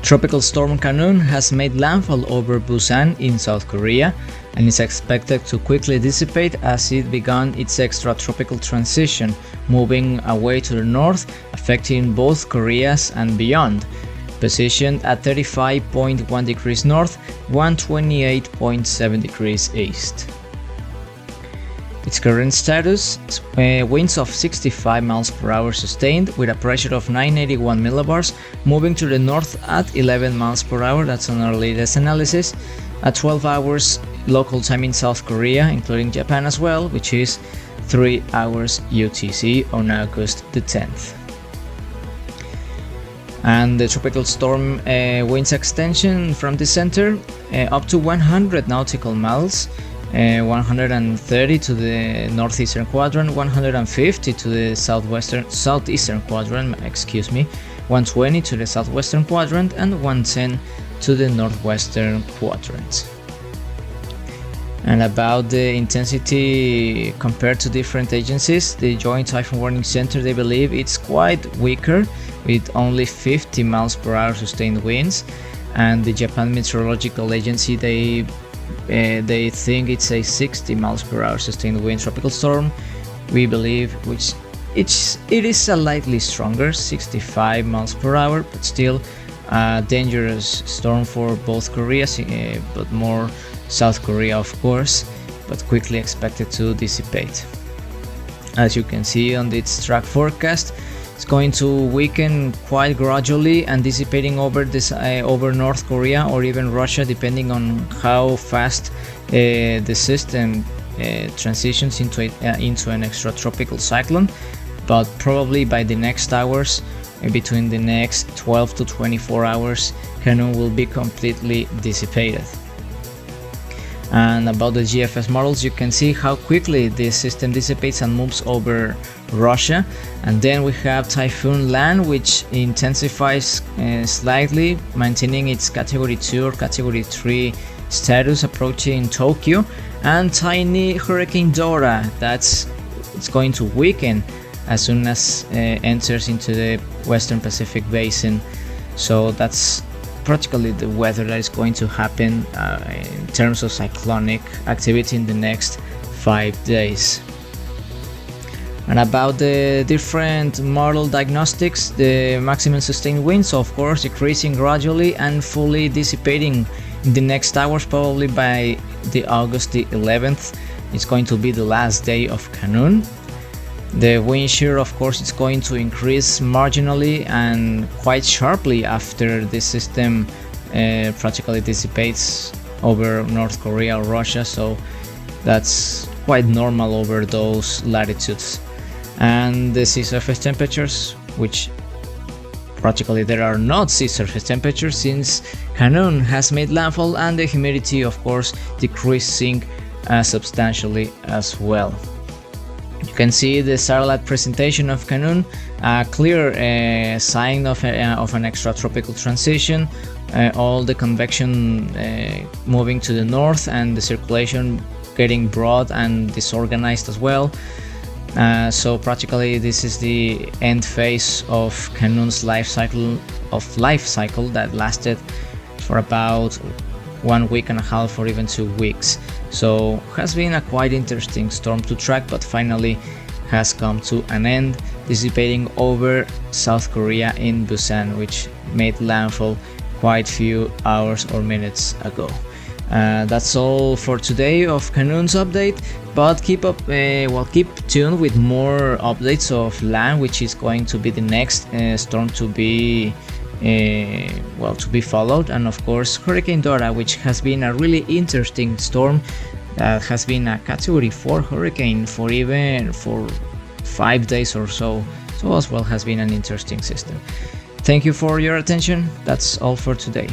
Tropical Storm Khanun has made landfall over Busan in South Korea and is expected to quickly dissipate as it began its extratropical transition, moving away to the north, affecting both Koreas and beyond. Positioned at 35.1 degrees north, 128.7 degrees east. Its current status: winds of 65 miles per hour sustained with a pressure of 981 millibars, moving to the north at 11 miles per hour, that's on our latest analysis, at 12 hours local time in South Korea, including Japan as well, which is 3 hours UTC on August the 10th. And the tropical storm winds extension from the center up to 100 nautical miles, 130 to the northeastern quadrant, 150 to the southeastern quadrant, 120 to the southwestern quadrant, and 110 to the northwestern quadrant. And about the intensity compared to different agencies, the Joint Typhoon Warning Center, they believe it's quite weaker with only 50 miles per hour sustained winds, and the Japan Meteorological Agency, they think it's a 60 miles per hour sustained wind tropical storm, we believe, which it is slightly stronger, 65 miles per hour, but still a dangerous storm for both Koreas, but more South Korea of course, but quickly expected to dissipate. As you can see on its track forecast, it's going to weaken quite gradually and dissipating over North Korea or even Russia, depending on how fast the system transitions into an extratropical cyclone. But probably by the next hours, between the next 12 to 24 hours, Khanun will be completely dissipated. And about the GFS models, you can see how quickly this system dissipates and moves over Russia. And then we have Typhoon Lan, which intensifies slightly, maintaining its category 2 or category 3 status, approaching Tokyo, and tiny Hurricane Dora, it's going to weaken as soon as enters into the Western Pacific Basin. So that's practically the weather that is going to happen in terms of cyclonic activity in the next 5 days. And about the different model diagnostics, the maximum sustained winds, of course, decreasing gradually and fully dissipating in the next hours, probably by the August the 11th. It's going to be the last day of Khanun. The wind shear, of course, is going to increase marginally and quite sharply after this system practically dissipates over North Korea or Russia, so that's quite normal over those latitudes. And the sea surface temperatures, which practically there are not sea surface temperatures since Khanun has made landfall, and the humidity, of course, decreasing substantially as well. You can see the satellite presentation of Khanun, a clear sign of an extratropical transition, all the convection moving to the north and the circulation getting broad and disorganized as well. So practically this is the end phase of Khanun's life cycle that lasted for about 1 week and a half or even 2 weeks. So has been a quite interesting storm to track, but finally has come to an end, dissipating over South Korea in Busan, which made landfall quite few hours or minutes ago. That's all for today of Khanun's update, but keep tuned with more updates of Lan, which is going to be the next storm to be followed, and of course Hurricane Dora, which has been a really interesting storm that has been a category 4 hurricane for 5 days or so as well has been an interesting system. Thank you for your attention. That's all for today.